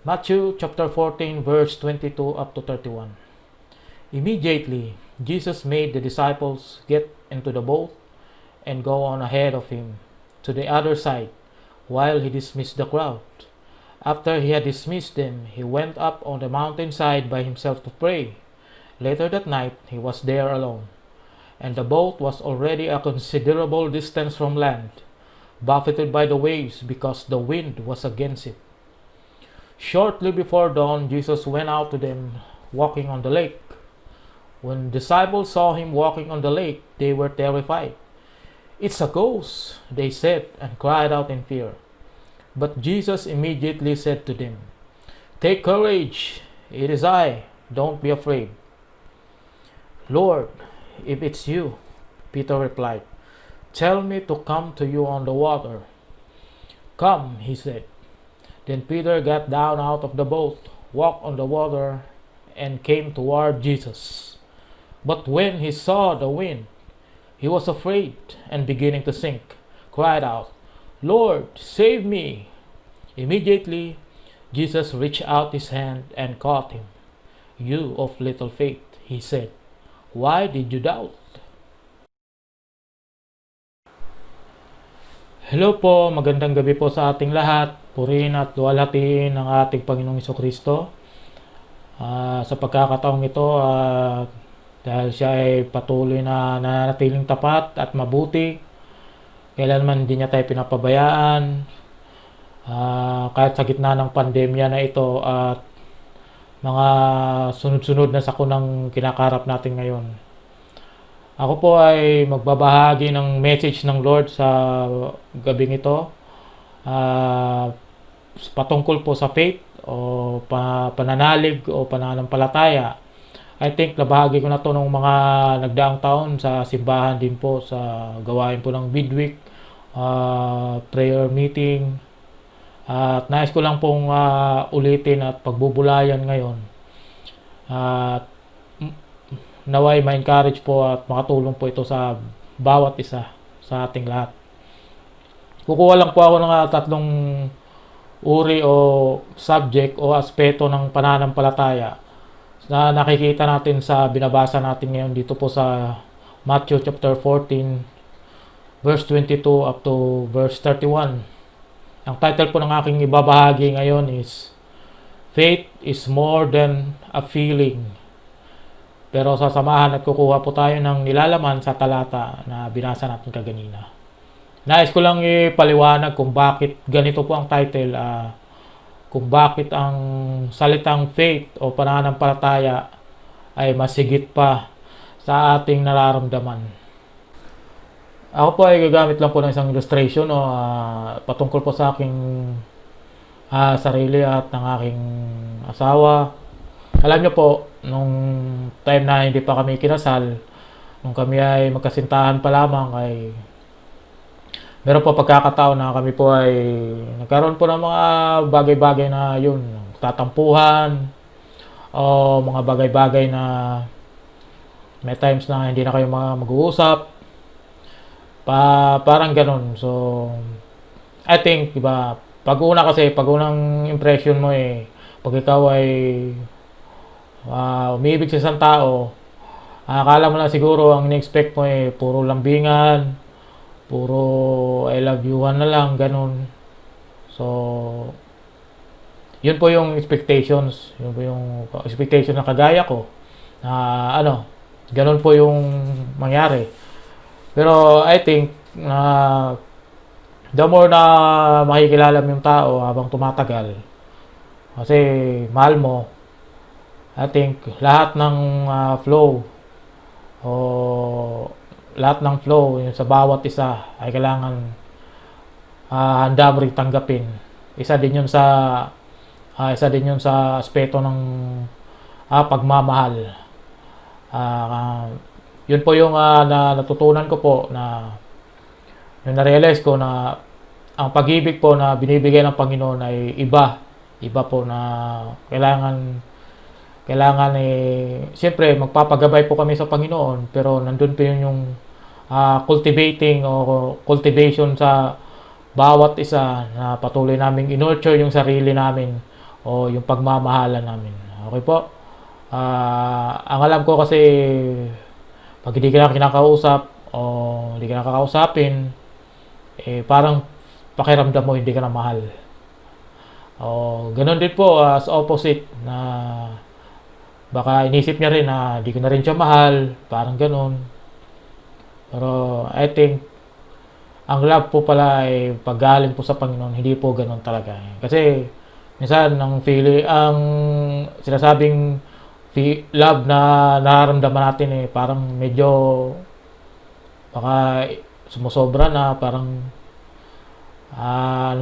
Matthew chapter 14 verse 22 up to 31. Immediately, Jesus made the disciples get into the boat and go on ahead of him to the other side while he dismissed the crowd. After he had dismissed them, he went up on the mountainside by himself to pray. Later that night, he was there alone, and the boat was already a considerable distance from land, buffeted by the waves because the wind was against it. Shortly before dawn, Jesus went out to them walking on the lake. When the disciples saw him walking on the lake, they were terrified. "It's a ghost," they said, and cried out in fear. But Jesus immediately said to them, "Take courage, it is I, don't be afraid." "Lord, if it's you," Peter replied, "tell me to come to you on the water." "Come," he said. Then Peter got down out of the boat, walked on the water, and came toward Jesus. But when he saw the wind, he was afraid, and beginning to sink, cried out, "Lord, save me!" Immediately, Jesus reached out his hand and caught him. "You of little faith," he said, "why did you doubt?" Hello po, magandang gabi po sa ating lahat. Purihin at luwalhatiin ng ating Panginoong Hesukristo. Sa pagkakataong ito, dahil siya ay patuloy na nananatiling tapat at mabuti, kailanman hindi niya tayo pinapabayaan. Kahit sa gitna ng pandemya na ito at mga sunod-sunod na sakunang kinakarap natin ngayon. Ako po ay magbabahagi ng message ng Lord sa gabing ito, patungkol po sa faith o pananalig o pananampalataya. I think nabahagi ko na to nung mga nagdaang taon sa simbahan din po, sa gawain po ng midweek, prayer meeting. At nais ko lang pong ulitin at pagbubulayan ngayon. At naway ma-encourage po at makatulong po ito sa bawat isa sa ating lahat. Kukuha lang po ako ng tatlong uri o subject o aspeto ng pananampalataya na nakikita natin sa binabasa natin ngayon dito po sa Matthew chapter 14 verse 22 up to verse 31. Ang title po ng aking ibabahagi ngayon is Faith is More Than a Feeling. Pero sasamahan at kukuha po tayo ng nilalaman sa talata na binasa natin kaganina. Nais ko lang ipaliwanag kung bakit ganito po ang title, kung bakit ang salitang faith o pananampalataya ay masigit pa sa ating nararamdaman. Ako po ay gagamit lang po ng isang illustration patungkol po sa aking sarili at ng aking asawa. Alam niyo po, nung time na hindi pa kami kinasal, nung kami ay magkasintahan pa lamang, ay meron po pagkakataon na kami po ay nagkaroon po ng mga bagay-bagay na yun, tatampuhan o mga bagay-bagay na may times na hindi na kayo mag-uusap, parang ganun. So I think, diba, pag unang impression mo pag ikaw ay umiibig sa isang tao, akala mo lang siguro ang in-expect mo puro lambingan, puro I love you-an na lang, ganun. So yun po yung expectations, yun po yung expectation na kagaya ko na ganun po yung mangyari. Pero I think the more na makikilala mo yung tao habang tumatagal, kasi mahal mo, I think lahat ng flow o lahat ng flow yung sa bawat isa ay kailangan handa mo rin tanggapin. Isa din yun sa aspeto ng pagmamahal. Yun po yung na natutunan ko po, na yung na-realize ko na ang pag-ibig po na binibigay ng Panginoon ay iba po, na kailangan siyempre magpapagabay po kami sa Panginoon, pero nandun po yung cultivation sa bawat isa, na patuloy naming in-nurture yung sarili namin o yung pagmamahalan namin. Okay po? Ang alam ko kasi pag hindi ka na kinakausap o hindi ka nakakausapin, parang pakiramdam mo hindi ka na mahal. O ganun din po as opposite na baka inisip niya rin na hindi ko na rin siya mahal, parang ganun. Pero I think ang love po pala ay paggaling po sa Panginoon, hindi po ganun talaga. Kasi minsan ang sinasabing love na nararamdaman natin parang medyo baka sumusobra na, parang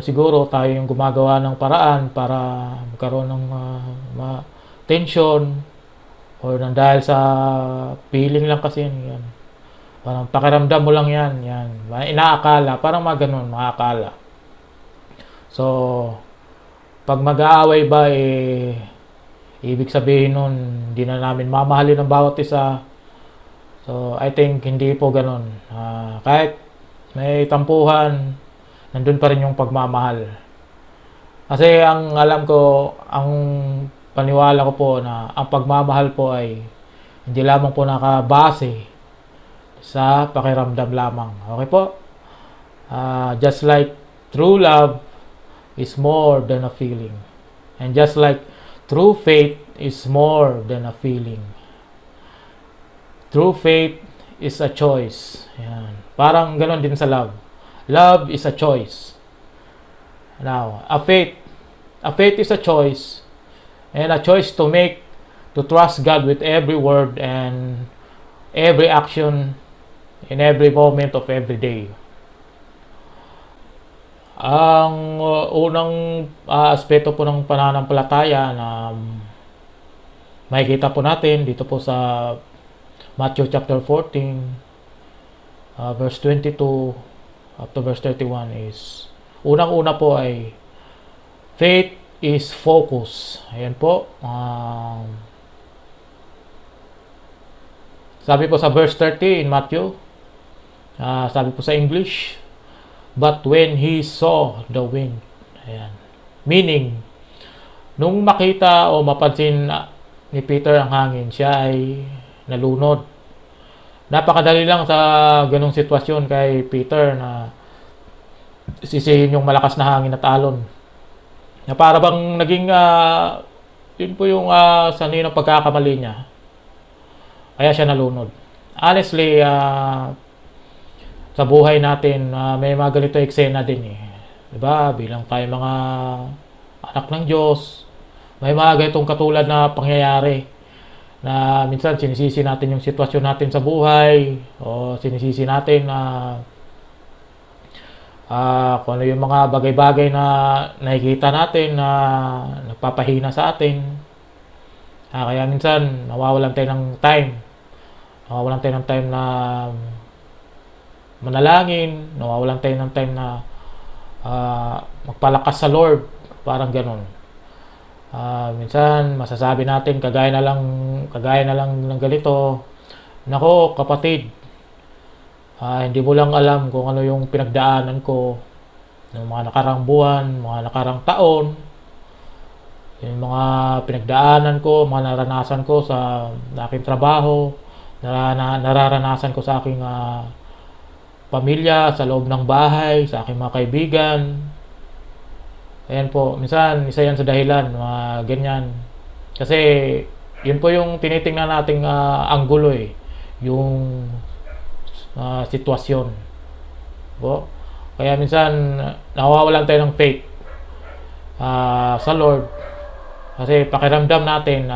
siguro tayo yung gumagawa ng paraan para magkaroon ng tension or nang dahil sa feeling lang kasi yan. Parang pakiramdam mo lang yan. Inaakala, parang mga ganun, makakala. So, pag mag-aaway ba, ibig sabihin nun, hindi na namin mamahalin ang bawat isa. So, I think hindi po ganun. Kahit may tampuhan, nandun pa rin yung pagmamahal. Kasi ang alam ko, ang paniwala ko po na ang pagmamahal po ay hindi lamang po nakabase sa pakiramdam lamang. Okay po? Just like true love is more than a feeling. And just like true faith is more than a feeling. True faith is a choice. Yan. Parang ganon din sa love. Love is a choice. Now, a faith is a choice. And a choice to make, to trust God with every word and every action in every moment of every day. Ang unang aspeto po ng pananampalataya na makikita po natin dito po sa Matthew chapter 14 verse 22 up to verse 31 is unang-una po ay faith is focus. Ayan po. Sabi po sa verse 30 in Matthew, sabi po sa English, but when he saw the wind. Ayan. Meaning, nung makita o mapansin ni Peter ang hangin, siya ay nalunod. Napakadali lang sa ganong sitwasyon kay Peter na sisihin yung malakas na hangin at alon. Na para bang naging, yun po yung sanay ng pagkakamali niya. Kaya siya nalunod. Honestly, sa buhay natin, may mga ganito eksena din Diba? Bilang tayo mga anak ng Diyos, may mga ganitong katulad na pangyayari na minsan sinisisi natin yung sitwasyon natin sa buhay o sinisisi natin na kung ano yung mga bagay-bagay na nakikita natin na nagpapahina sa atin. Kaya minsan nawawalan tayo ng time. Nawawalan tayo ng time na manalangin, nawawalan tayo ng time na magpalakas sa Lord, parang ganun. Minsan masasabi natin kagaya na lang ng ganito, nako kapatid, hindi mo lang alam kung ano yung pinagdaanan ko ng mga nakarang buwan, mga nakarang taon, yung mga pinagdaanan ko, mga naranasan ko sa aking trabaho, nararanasan ko sa aking pamilya, sa loob ng bahay, sa aking mga kaibigan. Ayan po, minsan isa yan sa dahilan, mga ganyan. Kasi yun po yung tinitingnan nating anggulo yung sitwasyon. Po. Kaya minsan nawawalan tayo ng faith sa Lord. Kasi pakiramdam natin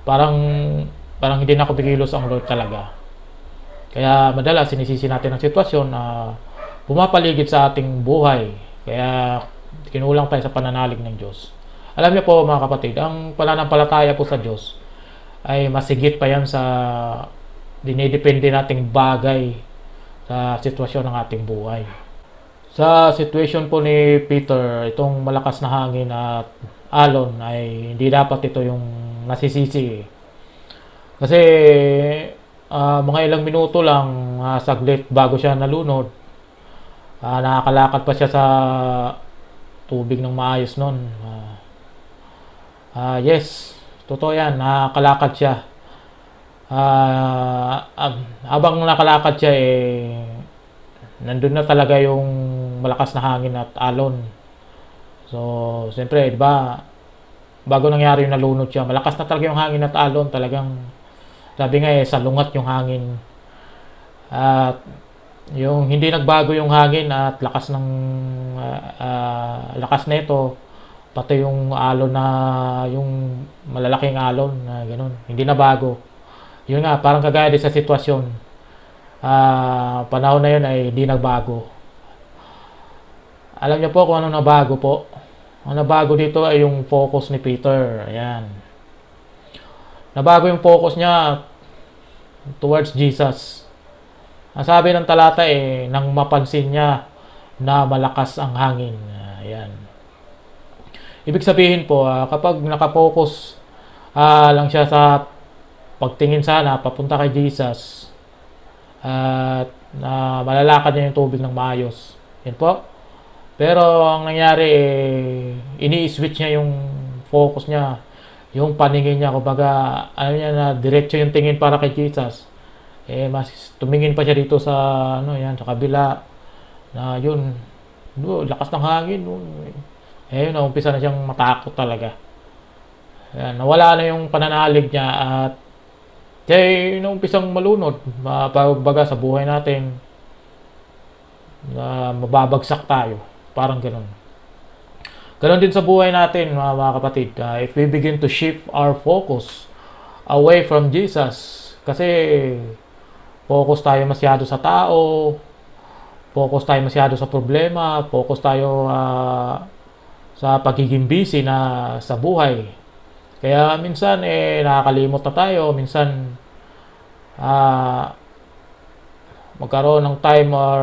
parang hindi na ako bigilos ang Lord talaga. Kaya madalas sinisisi natin ang sitwasyon na pumapaligid sa ating buhay. Kaya kinulang tayo sa pananalig ng Diyos. Alam niyo po mga kapatid, ang pananampalataya po sa Diyos ay masigit pa yan sa dinidepende nating bagay sa sitwasyon ng ating buhay. Sa situation po ni Peter, itong malakas na hangin at alon ay hindi dapat ito yung nasisisi. Kasi mga ilang minuto lang, saglit bago siya nalunod, nakakalakad pa siya sa tubig ng maayos nun. Yes, totoo yan, nakakalakad siya. Habang nakalakad siya, nandun na talaga yung malakas na hangin at alon. So, siyempre, di ba, bago nangyari yung nalunod siya, malakas na talaga yung hangin at alon. Talagang, sabi nga salungat yung hangin. At, yung hindi nagbago yung hangin at lakas nito, pati yung alon na, yung malalaking alon na ganun, hindi na bago. Yun nga, parang kagaya din sa sitwasyon. Panahon na yun ay hindi nagbago. Alam niyo po kung ano nabago po. Ang nabago dito ay yung focus ni Peter. Ayan. Nabago yung focus niya towards Jesus. Ang sabi ng talata nang mapansin niya na malakas ang hangin. Ayan. Ibig sabihin po, kapag nakapokus lang siya sa pagtingin sana papunta kay Jesus at malalakad niya yung tubig ng maayos. Yan po. Pero ang nangyari ini-switch niya yung focus niya, yung paningin niya, kumbaga ano niya na diretso yung tingin para kay Jesus. Mas tumingin pa siya dito sa sa kabila na yun, lakas ng hangin. Naumpisa na siyang matakot talaga. Ayan, nawala na yung pananalig niya at kaya naumpisang malunod. Baga sa buhay natin na mababagsak tayo. Parang ganun. Ganun din sa buhay natin, mga kapatid. If we begin to shift our focus away from Jesus, kasi focus tayo masyado sa tao, focus tayo masyado sa problema, focus tayo sa pagiging busy na sa buhay. Kaya minsan nakakalimot na tayo, minsan magkaroon ng time or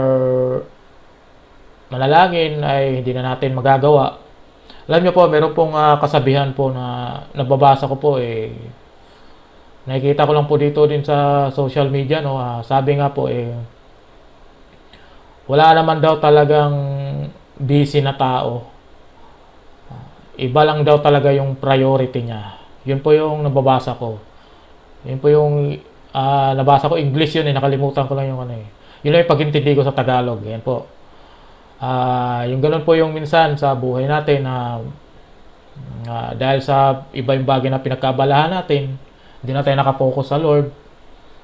manalangin ay hindi na natin magagawa. Alam niyo po, meron pong kasabihan po na nababasa ko po nakikita ko lang po dito din sa social media, no. Sabi nga po wala naman daw talagang busy na tao. Iba lang daw talaga yung priority niya. Yun po yung nababasa ko. Yun po yung nabasa ko. English yun nakalimutan ko lang yung Yun lang yung pag-intindi ko sa Tagalog. Yan po. Yung ganun po yung minsan sa buhay natin na dahil sa iba yung bagay na pinagkabalahan natin, hindi na tayo nakapokus sa Lord,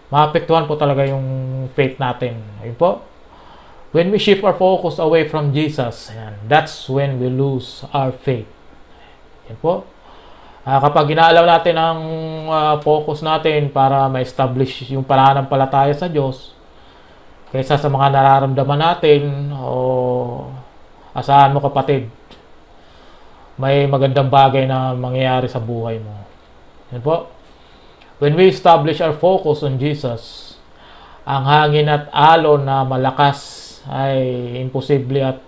maapektuhan po talaga yung faith natin. Ayun po. When we shift our focus away from Jesus, that's when we lose our faith. Yan po. Kapag inaalaw natin ang focus natin para ma-establish yung pananampalataya sa Diyos, kaysa sa mga nararamdaman natin, asahan mo kapatid, may magandang bagay na mangyayari sa buhay mo. Yan po. When we establish our focus on Jesus, ang hangin at alon na malakas ay imposible at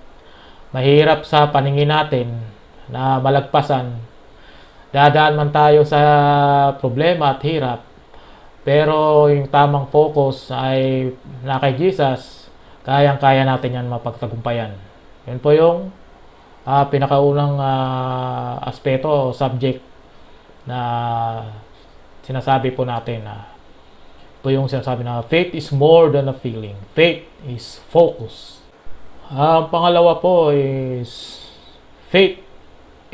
mahirap sa paningin natin na malagpasan. Dadaan man tayo sa problema at hirap, pero yung tamang focus ay na kay Jesus, kayang-kaya natin yan mapagtagumpayan. Yan po yung pinakaunang aspeto o subject na sinasabi po natin po yung sinasabi na faith is more than a feeling. Faith is focus. Pangalawa po is faith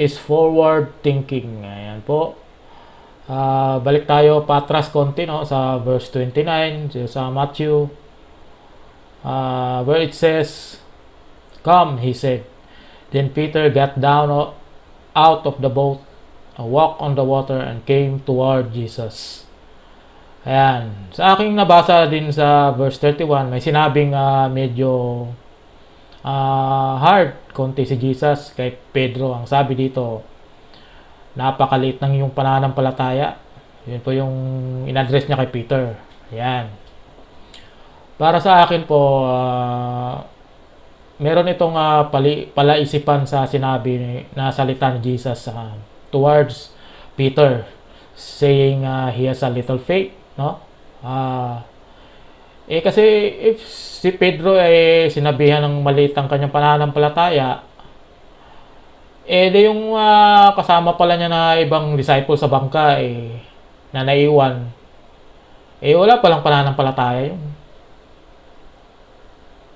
is forward thinking. Ayan po. Balik tayo patras konti sa verse 29 sa Matthew where it says, "Come," he said. Then Peter got down out of the boat, walked on the water, and came toward Jesus. Ayan. Sa aking nabasa din sa verse 31, may sinabing medyo hard konti si Jesus kay Pedro. Ang sabi dito, napakaliit ng iyong pananampalataya. Yun po yung in-address niya kay Peter. Ayan. Para sa akin po, meron itong palaisipan sa sinabi na salita ni Jesus towards Peter, saying he has a little faith, no? Kasi if si Pedro ay sinabihan ng maliit ang kanyang pananampalataya, Eh, di yung kasama pala niya na ibang disciple sa bangka, na naiwan. Eh, wala palang pananampalataya yun.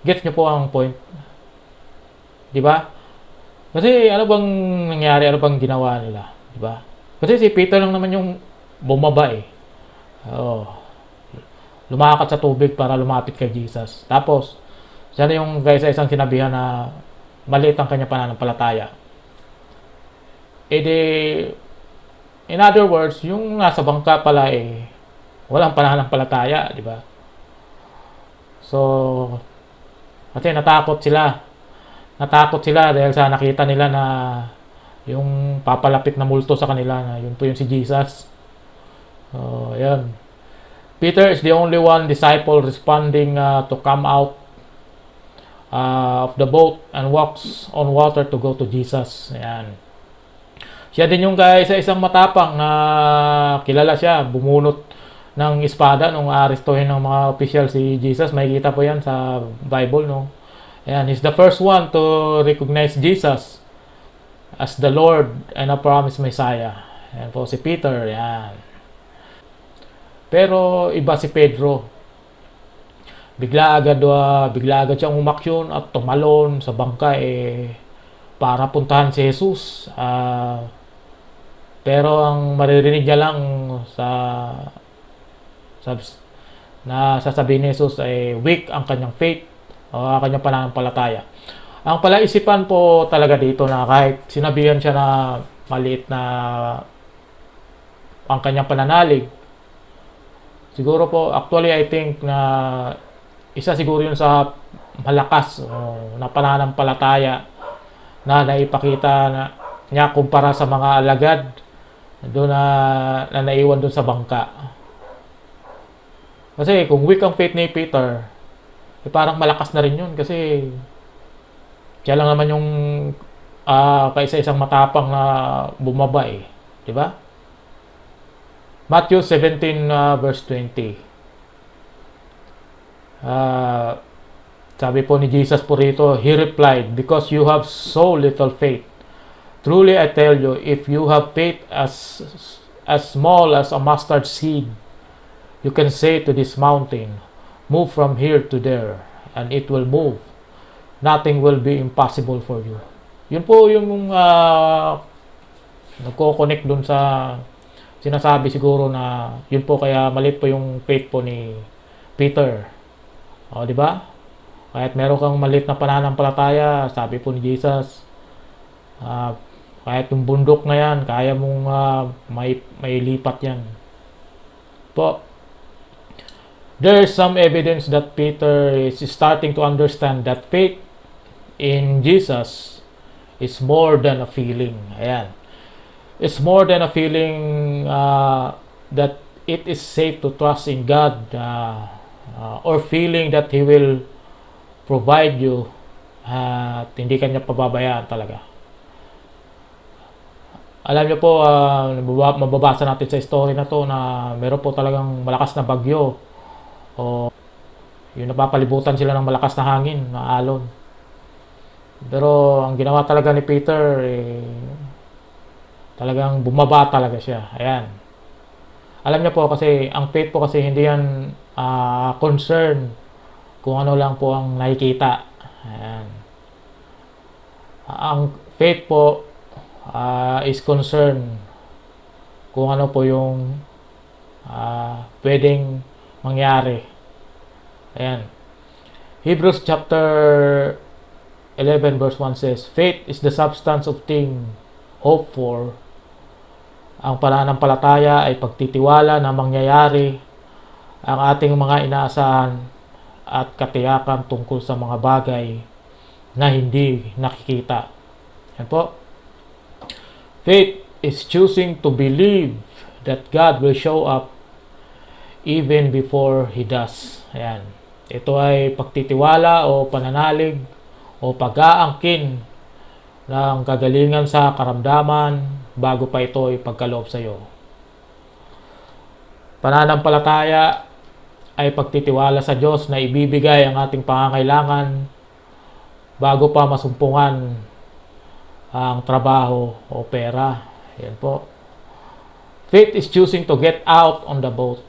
Gets niyo po ang point? Di ba? Kasi ano bang nangyari? Ano bang ginawa nila? Di ba? Kasi si Peter lang naman yung bumaba eh. Oh, lumakad sa tubig para lumapit kay Jesus. Tapos, siya na yung guys sa isang sinabihan na maliit ang kanya pananampalataya. Eh di, in other words, yung nasa bangka pala walang pananampalataya, di ba? So, kasi natakot sila. Natakot sila dahil sa nakita nila na yung papalapit na multo sa kanila na yun po yung si Jesus. So, ayan. Peter is the only one disciple responding to come out of the boat and walks on water to go to Jesus. Ayan. Siya din yung guys sa isang matapang na kilala siya, bumunot ng espada nung arestuhin ng mga opisyal si Jesus. Makikita po yan sa Bible, no? Ayan, he's the first one to recognize Jesus as the Lord and a promised Messiah. Ayan po si Peter, ayan. Pero iba si Pedro. Bigla agad siyang umaksyon at tumalon sa bangka para puntahan si Jesus. Pero ang maririnig niya lang na sasabihin ni Jesus ay weak ang kanyang faith o ang kanyang pananampalataya. Ang palaisipan po talaga dito na kahit sinabihan siya na maliit na ang kanyang pananalig, siguro po, actually I think na isa siguro yun sa malakas na pananampalataya na naipakita niya kumpara sa mga alagad doon na naiwan doon sa bangka. Kasi kung weak ang faith ni Peter, parang malakas na rin yun kasi siya lang naman yung kaisa-isang matapang na bumaba di ba? Matthew 17 verse 20. Sabi po ni Jesus po rito, he replied, because you have so little faith. Truly I tell you, if you have faith as small as a mustard seed, you can say to this mountain, move from here to there, and it will move. Nothing will be impossible for you. Yun po yung nagko-connect dun sa sinasabi siguro na yun po kaya maliit po yung faith po ni Peter. O, di ba? Kahit meron kang maliit na pananampalataya, sabi po ni Jesus, kahit yung bundok na yan, kaya mong may lipat yan. Po, there is some evidence that Peter is starting to understand that faith in Jesus is more than a feeling. Ayan. It's more than a feeling that it is safe to trust in God or feeling that He will provide you at hindi kanya pababayaan talaga. Alam niyo po, mababasa natin sa story na to na meron po talagang malakas na bagyo o yung napapalibutan sila ng malakas na hangin, na alon. Pero ang ginawa talaga ni Peter talagang bumaba talaga siya. Ayan. Alam niyo po kasi ang faith po kasi hindi yan concern kung ano lang po ang nakikita. Ayan. Ang faith po is concern kung ano po yung pwedeng mangyari. Ayan. Hebrews chapter 11 verse 1 says, faith is the substance of things hoped for. Ang pananampalataya ay pagtitiwala na mangyayari ang ating mga inaasahan at katiyakan tungkol sa mga bagay na hindi nakikita. Yan po. Faith is choosing to believe that God will show up even before He does. Ayan. Ito ay pagtitiwala o pananalig o pag-aangkin ng kagalingan sa karamdaman bago pa ito ay pagkaloob sa iyo. Pananampalataya ay pagtitiwala sa Diyos na ibibigay ang ating pangangailangan bago pa masumpungan ang trabaho o pera. Yan po. Faith is choosing to get out on the boat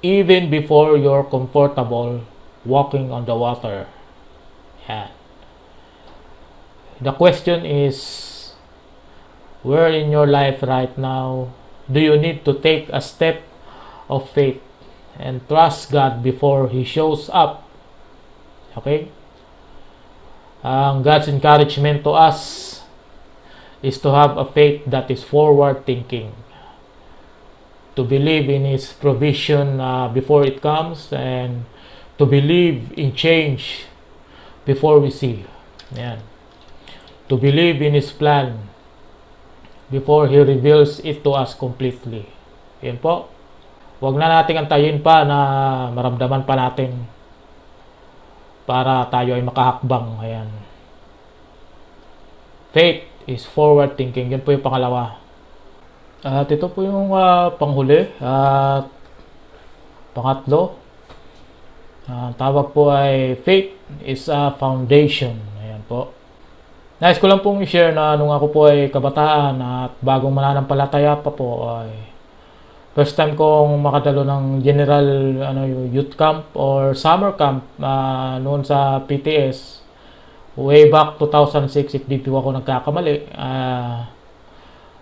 even before you're comfortable walking on the water. Yan. The question is, where in your life right now do you need to take a step of faith and trust God before He shows up? Okay? God's encouragement to us is to have a faith that is forward thinking, to believe in His provision before it comes, and to believe in change before we see. Yan. To believe in His plan before He reveals it to us completely. Yan po. Huwag na nating antayin pa na maramdaman pa natin para tayo ay makahakbang. Ayan. Faith is forward thinking. Yan po yung pangalawa. At ito po yung panghuli. At pangatlo. Tawag po ay faith is a foundation. Ayan po. Nais ko lang pong i-share na nung ako po ay kabataan at bagong mananampalataya pa po ay first time kong makadalo ng general youth camp or summer camp noon sa PTS way back 2006 if di po ako nagkakamali.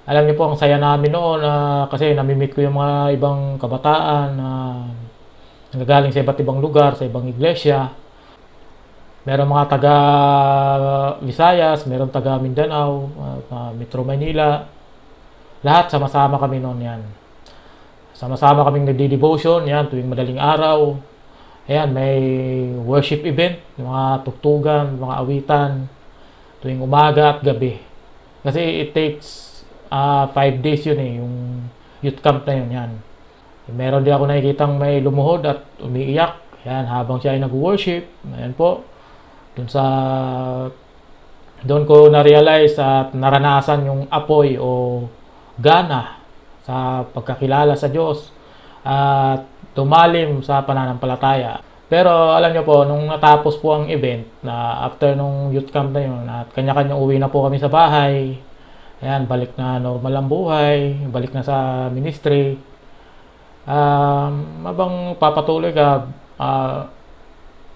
Alam niyo po ang saya namin noon kasi namimit ko yung mga ibang kabataan nagagaling sa iba't ibang lugar, sa ibang iglesia. Meron mga taga Visayas, meron taga Mindanao, Metro Manila. Lahat sama-sama kami noon yan. Sama-sama kaming nagdi-devotion, yan, tuwing madaling araw. Ayan, may worship event, mga tugtugan, mga awitan, tuwing umaga at gabi. Kasi it takes 5 days yun yung youth camp na yun, yan. Meron din ako nakikitang may lumuhod at umiiyak, yan, habang siya ay nag-worship. Ayan po, doon ko na-realize at naranasan yung apoy o gana sa pagkakilala sa Diyos at tumalim sa pananampalataya. Pero alam niyo po, nung natapos po ang event na after nung youth camp na yun at kanya-kanyang uwi na po kami sa bahay, ayan, balik na normal ang buhay, balik na sa ministry. Habang papatuloy ka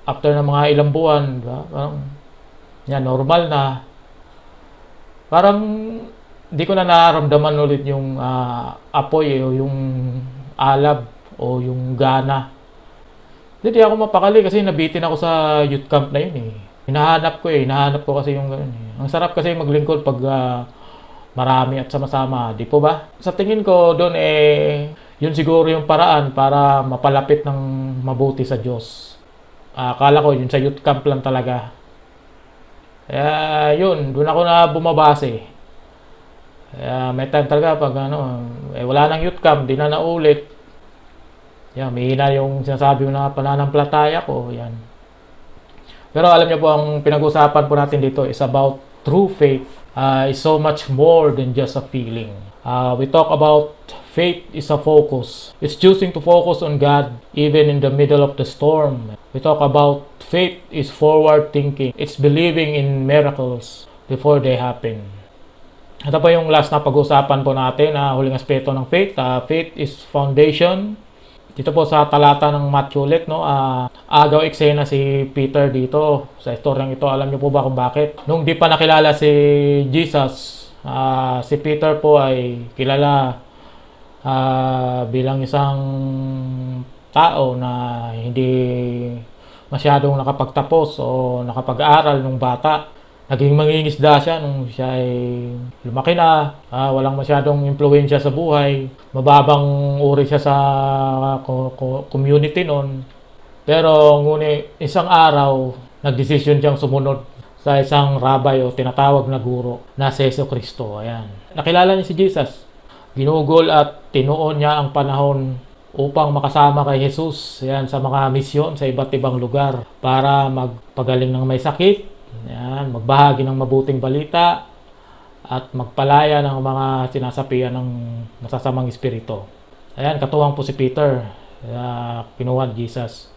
after ng mga ilang buwan, diba? Parang yan, normal na. Parang di ko na nararamdaman ulit yung apoy o yung alab o yung gana. Hindi ako mapakali kasi nabitin ako sa youth camp na yun eh. Hinahanap ko kasi yung gano'n eh. Ang sarap kasi maglingkod pag marami at sama-sama, di po ba? Sa tingin ko doon yun siguro yung paraan para mapalapit ng mabuti sa Diyos. Akala ko yun sa youth camp lang talaga. Kaya yun, doon ako na bumabase. May time talaga pag wala nang youth camp, di na naulit. Yan, mahina yung sinasabi mo na pananampalataya ko. Yan. Pero alam niyo po, ang pinag-usapan po natin dito is about true faith. Is so much more than just a feeling. We talk about faith is a focus. It's choosing to focus on God even in the middle of the storm. We talk about faith is forward thinking. It's believing in miracles before they happen. Ito po yung last na pag-usapan po natin na huling aspeto ng faith. Faith is foundation. Dito po sa talata ng Matthew ulit, agaw eksena si Peter dito. Sa istoryang ito, alam niyo po ba kung bakit? Nung di pa nakilala si Jesus, si Peter po ay kilala bilang isang tao na hindi masyadong nakapagtapos o nakapag-aral nung bata. Naging mangingisda siya nung siya ay lumaki na, walang masyadong impluwensya sa buhay, mababang uri siya sa community noon. Pero ngunit isang araw, nagdesisyon siyang sumunod sa isang rabbi o tinatawag na guro na si Jesucristo. Ayan. Nakilala niya si Jesus. Ginugol at tinuon niya ang panahon upang makasama kay Jesus ayan, sa mga misyon sa iba't ibang lugar para magpagaling ng may sakit. Yan, magbahagi ng mabuting balita at magpalaya ng mga sinasapian ng masasamang espiritu. Ayan, katuwang po si Peter, kinuha ni Jesus.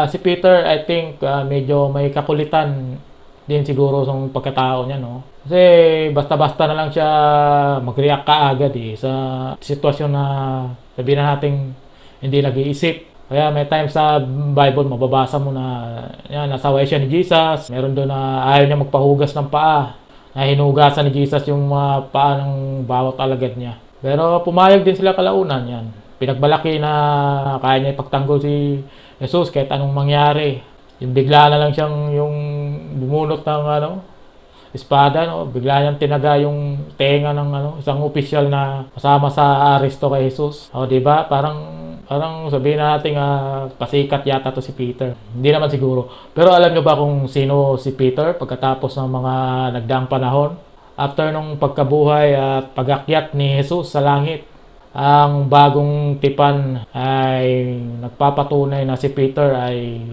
Si Peter, I think, medyo may kakulitan din siguro sa pagkatao niya, no? Kasi basta-basta na lang siya mag-react kaagad sa sitwasyon na sabihin na natin hindi nag-iisip. Kaya may time sa Bible, mababasa mo na yan, nasaway siya ni Jesus. Meron doon na ayaw niya magpahugas ng paa. Na hinugasan ni Jesus yung mga paa ng bawat alagad niya. Pero pumayag din sila kalaunan yan. Pinagmalaki na kaya niya ipagtanggol si Jesus kahit anong mangyari. Yung bigla na lang siyang yung bumunot ng espada, no? Bigla niyang tinaga yung tenga ng isang opisyal na kasama sa aresto kay Jesus. O, di ba? Parang sabihin natin pasikat yata to si Peter. Hindi naman siguro. Pero alam niyo ba kung sino si Peter pagkatapos ng mga nagdaang panahon? After nung pagkabuhay at pagakyat ni Jesus sa langit, ang bagong tipan ay nagpapatunay na si Peter ay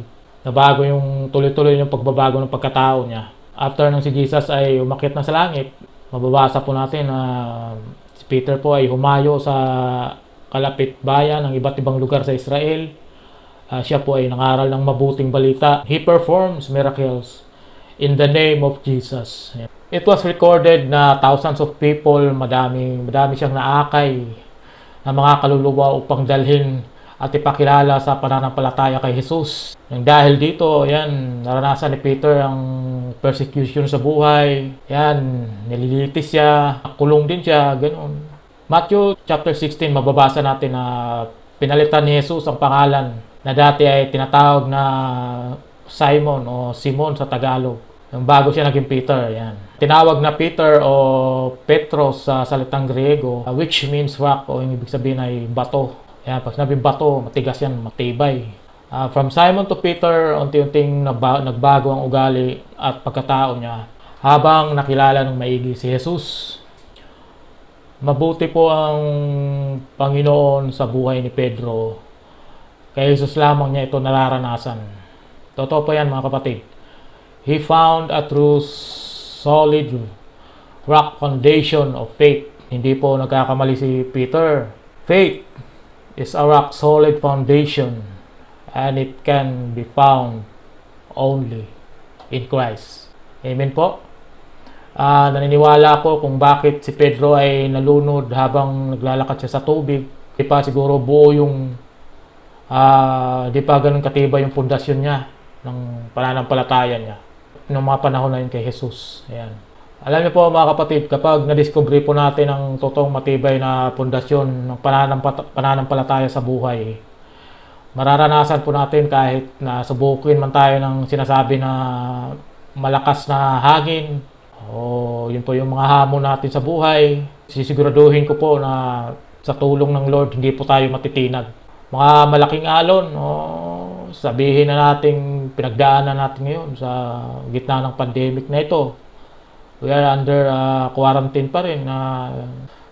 nabago yung tuloy-tuloy yung pagbabago ng pagkatao niya. After nang si Jesus ay umakyat na sa langit, mababasa po natin na si Peter po ay humayo sa kalapit bayan ng iba't ibang lugar sa Israel. Siya po ay nangaral ng mabuting balita. He performs miracles in the name of Jesus. It was recorded na thousands of people, madami siyang naakay na mga kaluluwa upang dalhin at ipakilala sa pananampalataya kay Jesus. Nang dahil dito, yan, naranasan ni Peter ang persecution sa buhay. Yan, nililitis siya, kulong din siya, ganoon. Matthew chapter 16, mababasa natin na pinalitan ni Jesus ang pangalan na dati ay tinatawag na Simon o Simon sa Tagalog. Yung bago siya naging Peter, yan. Tinawag na Peter o Petros sa salitang Griego, which means rock o yung ibig sabihin ay bato. Yan, pag sinabing bato, matigas yan, matibay. From Simon to Peter, unti-unting nagbago ang ugali at pagkatao niya habang nakilala ng maigi si Jesus. Mabuti po ang Panginoon sa buhay ni Pedro. Kay Jesus lamang niya ito nararanasan. Totoo po yan mga kapatid. He found a true solid rock foundation of faith. Hindi po nagkakamali si Peter. Faith is a rock solid foundation and it can be found only in Christ. Amen po. Naniniwala ako kung bakit si Pedro ay nalunod habang naglalakad siya sa tubig. Di pa siguro buo yung di pa ganun katibay yung pundasyon niya ng pananampalataya niya noong mga panahon na yun kay Jesus. Ayan. Alam niyo po mga kapatid, kapag na-discover po natin ang totoong matibay na pundasyon ng pananampalataya sa buhay, mararanasan po natin kahit na subukin man tayo ng sinasabi na malakas na hangin o yun po yung mga hamon natin sa buhay, sisiguraduhin ko po na sa tulong ng Lord hindi po tayo matitinag. Mga malaking alon sabihin na nating pinagdaanan natin ngayon sa gitna ng pandemic na ito. We are under quarantine pa rin.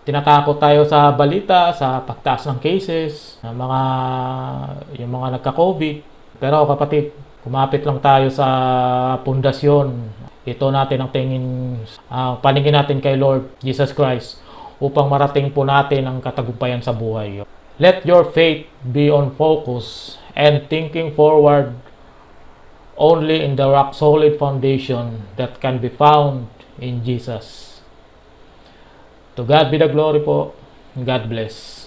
Tinatakot tayo sa balita, sa pagtaas ng cases, yung mga nagka-COVID. Pero kapatid, kumapit lang tayo sa pundasyon. Ito natin ang paningin natin kay Lord Jesus Christ upang marating po natin ang katagumpayan sa buhay. Let your faith be on focus and thinking forward only in the rock-solid foundation that can be found in Jesus. To God be the glory po. God bless.